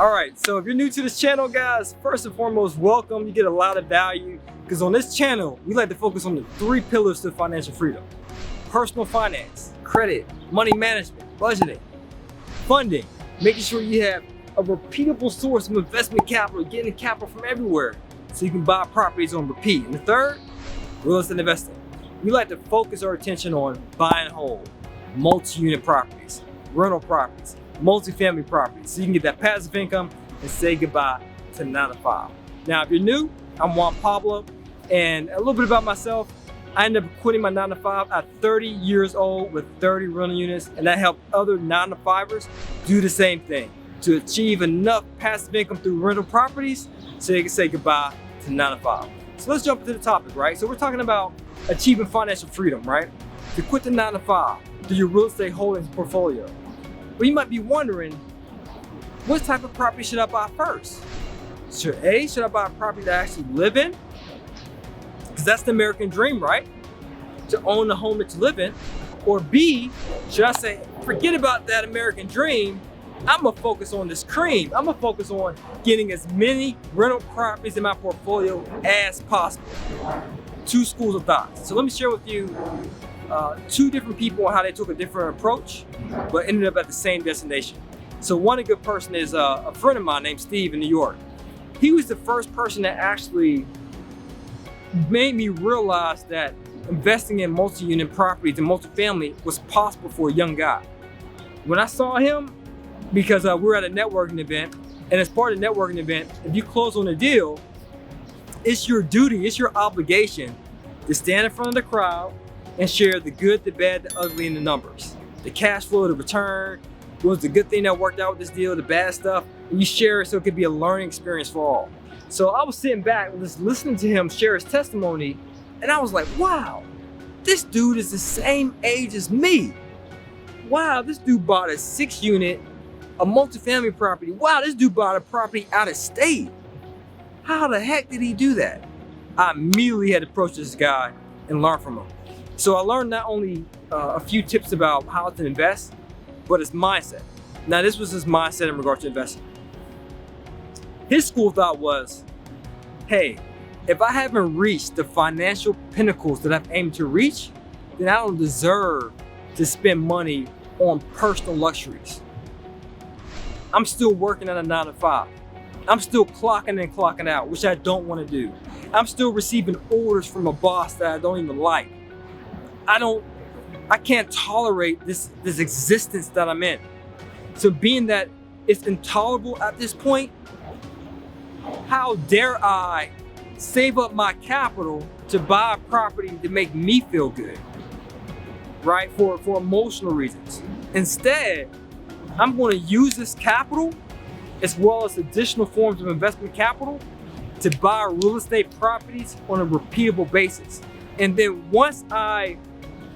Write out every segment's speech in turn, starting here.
All right, so if you're new to this channel, guys, first and foremost, welcome. You get a lot of value because on this channel, we like to focus on the 3 pillars to financial freedom: personal finance, credit, money management, budgeting, funding, making sure you have a repeatable source of investment capital, getting capital from everywhere so you can buy properties on repeat. And the third, real estate investing. We like to focus our attention on buying whole, multi-unit properties, rental properties, multi-family properties, so you can get that passive income and say goodbye to 9 to 5. Now, if you're new, I'm Juan Pablo, and a little bit about myself. I ended up quitting my 9 to 5 at 30 years old with 30 rental units, and that helped other 9 to 5ers do the same thing, to achieve enough passive income through rental properties so they can say goodbye to 9 to 5. So let's jump into the topic, right? So we're talking about achieving financial freedom, right? To quit the 9 to 5 through your real estate holdings portfolio. But you might be wondering, what type of property should I buy first? Should I buy a property that I actually live in? Because that's the American dream, right? To own the home that you live in. Or B, should I say, forget about that American dream, I'm gonna focus on this cream. I'm gonna focus on getting as many rental properties in my portfolio as possible. 2 schools of thought. So let me share with you 2 different people on how they took a different approach, but ended up at the same destination. So one good person is a friend of mine named Steve in New York. He was the first person that actually made me realize that investing in multi-unit properties and multifamily was possible for a young guy. When I saw him, because we were at a networking event, and as part of the networking event, if you close on a deal, it's your duty, it's your obligation to stand in front of the crowd and share the good, the bad, the ugly, and the numbers. The cash flow, the return, what was the good thing that worked out with this deal, the bad stuff, and you share it so it could be a learning experience for all. So I was sitting back and just listening to him share his testimony, and I was like, wow, this dude is the same age as me. Wow, this dude bought a 6-unit, a multifamily property. Wow, this dude bought a property out of state. How the heck did he do that? I immediately had to approach this guy and learn from him. So I learned not only a few tips about how to invest, but his mindset. Now, this was his mindset in regard to investing. His school of thought was, hey, if I haven't reached the financial pinnacles that I've aimed to reach, then I don't deserve to spend money on personal luxuries. I'm still working at a 9 to 5. I'm still clocking in, clocking out, which I don't want to do. I'm still receiving orders from a boss that I don't even like. I can't tolerate this existence that I'm in. So being that it's intolerable at this point, how dare I save up my capital to buy a property to make me feel good, right? For emotional reasons. Instead, I'm going to use this capital as well as additional forms of investment capital to buy real estate properties on a repeatable basis. And then once I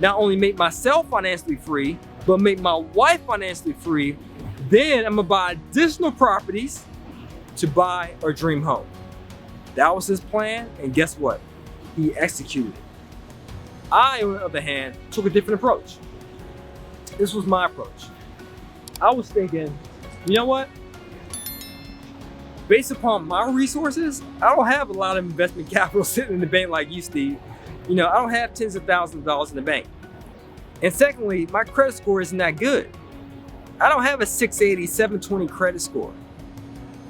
not only make myself financially free, but make my wife financially free, then I'm gonna buy additional properties to buy our dream home. That was his plan, and guess what? He executed it. I, on the other hand, took a different approach. This was my approach. I was thinking, you know what? Based upon my resources, I don't have a lot of investment capital sitting in the bank like you, Steve. You know, I don't have tens of thousands of dollars in the bank. And secondly, my credit score isn't that good. I don't have a 680, 720 credit score.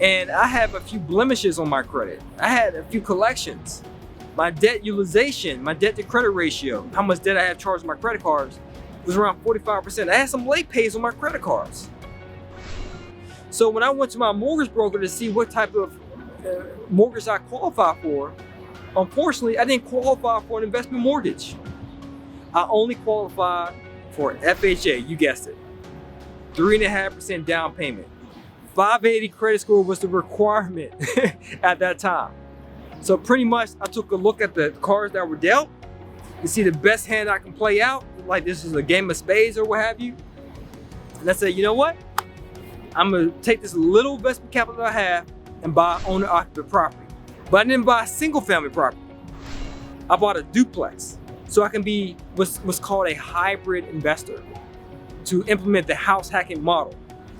And I have a few blemishes on my credit. I had a few collections. My debt utilization, my debt to credit ratio, how much debt I had charged on my credit cards was around 45%. I had some late pays on my credit cards. So when I went to my mortgage broker to see what type of mortgage I qualify for, unfortunately, I didn't qualify for an investment mortgage. I only qualified for FHA, you guessed it. 3.5% down payment. 580 credit score was the requirement at that time. So pretty much I took a look at the cards that were dealt to see the best hand I can play out, like this is a game of spades or what have you. And I said, you know what? I'm gonna take this little investment capital that I have and buy owner-occupant property. But I didn't buy a single family property. I bought a duplex. So I can be what's called a hybrid investor to implement the house hacking model.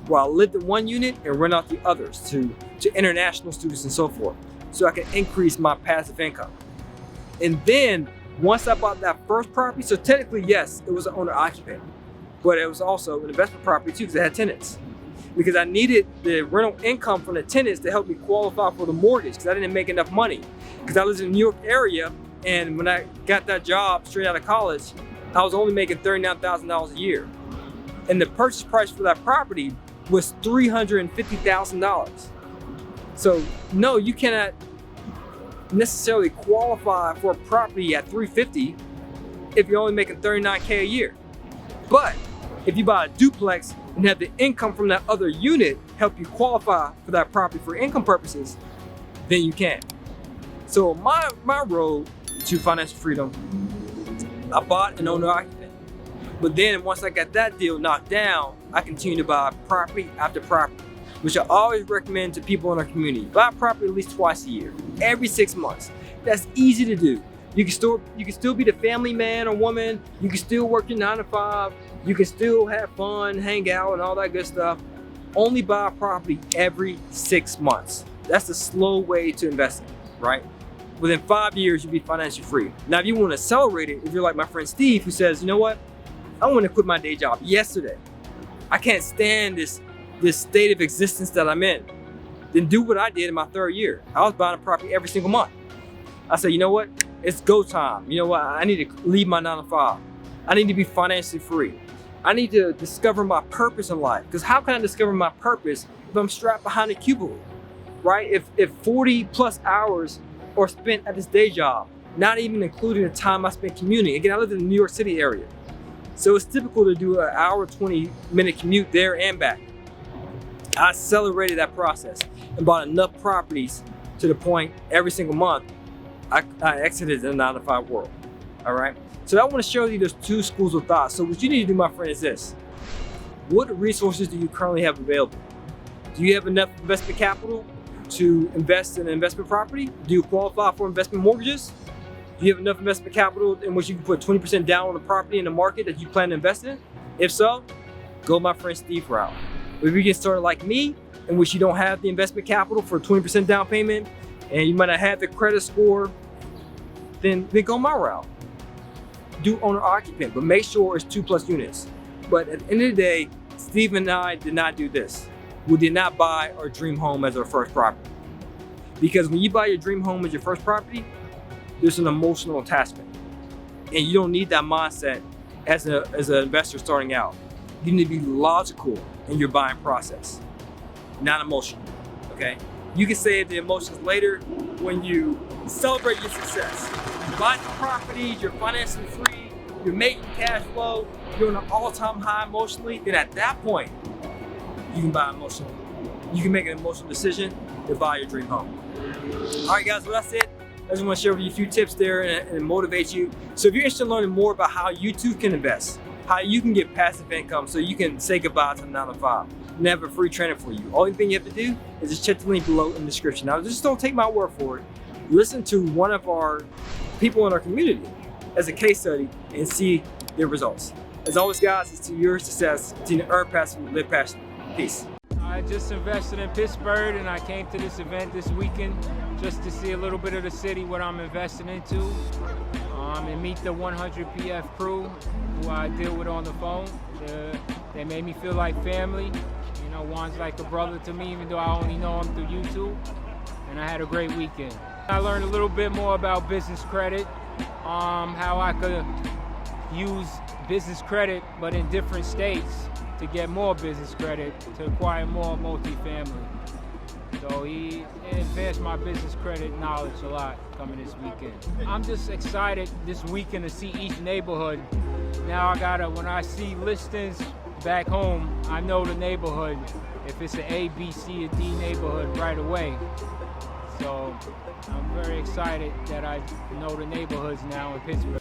where I lived in one unit and rent out the others to international students and so forth, so I can increase my passive income. And then once I bought that first property, so technically, yes, it was an owner occupant, but it was also an investment property too because it had tenants. Because I needed the rental income from the tenants to help me qualify for the mortgage because I didn't make enough money. Because I was in the New York area, and when I got that job straight out of college, I was only making $39,000 a year. And the purchase price for that property was $350,000. So no, you cannot necessarily qualify for a property at $350 if you're only making $39K a year. But if you buy a duplex and have the income from that other unit help you qualify for that property for income purposes, then you can. So my road to financial freedom, I bought an owner occupant. But then once I got that deal knocked down, I continued to buy property after property, which I always recommend to people in our community. Buy property at least twice a year, every 6 months. That's easy to do. You can still be the family man or woman. You can still work your 9 to 5. You can still have fun, hang out, and all that good stuff. Only buy a property every 6 months. That's the slow way to invest in, right? Within 5 years, you'll be financially free. Now, if you want to accelerate it, if you're like my friend Steve, who says, you know what? I want to quit my day job yesterday. I can't stand this state of existence that I'm in. Then do what I did in my 3rd year. I was buying a property every single month. I said, you know what? It's go time. You know what? I need to leave my 9 to 5. I need to be financially free. I need to discover my purpose in life. Because how can I discover my purpose if I'm strapped behind a cubicle, right? If 40 plus hours are spent at this day job, not even including the time I spent commuting. Again, I live in the New York City area. So it's typical to do an hour, 20-minute commute there and back. I accelerated that process and bought enough properties to the point every single month I exited the 9 to 5 world, all right? So I want to show you those 2 schools of thought. So what you need to do, my friend, is this. What resources do you currently have available? Do you have enough investment capital to invest in an investment property? Do you qualify for investment mortgages? Do you have enough investment capital in which you can put 20% down on the property in the market that you plan to invest in? If so, go my friend Steve route. If you get started like me, in which you don't have the investment capital for 20% down payment, and you might not have the credit score, then go my route. Do owner occupant, but make sure it's 2+ units. But at the end of the day, Steve and I did not do this. We did not buy our dream home as our first property. Because when you buy your dream home as your first property, there's an emotional attachment. And you don't need that mindset as an investor starting out. You need to be logical in your buying process, not emotional, okay? You can save the emotions later when you celebrate your success. You buy the property, you're financially free, you're making cash flow, you're on an all-time high emotionally, then at that point, you can buy emotional. You can make an emotional decision to buy your dream home. All right, guys, well, that's it. I just want to share with you a few tips there and motivate you. So if you're interested in learning more about how you too can invest, how you can get passive income so you can say goodbye to 9 to 5, and have a free training for you. Only thing you have to do is just check the link below in the description. Now, just don't take my word for it. Listen to one of our people in our community as a case study and see their results. As always, guys, it's to your success. Continue to earn passively, live passionately. Peace. I just invested in Pittsburgh, and I came to this event this weekend just to see a little bit of the city, what I'm investing into, and meet the 100 PF crew who I deal with on the phone. They made me feel like family. You know, Juan's like a brother to me, even though I only know him through YouTube. And I had a great weekend. I learned a little bit more about business credit, how I could use business credit, but in different states, to get more business credit, to acquire more multifamily. So he advanced my business credit knowledge a lot coming this weekend. I'm just excited this weekend to see each neighborhood. Now when I see listings back home, I know the neighborhood, if it's an A, B, C, or D neighborhood right away. So I'm very excited that I know the neighborhoods now in Pittsburgh.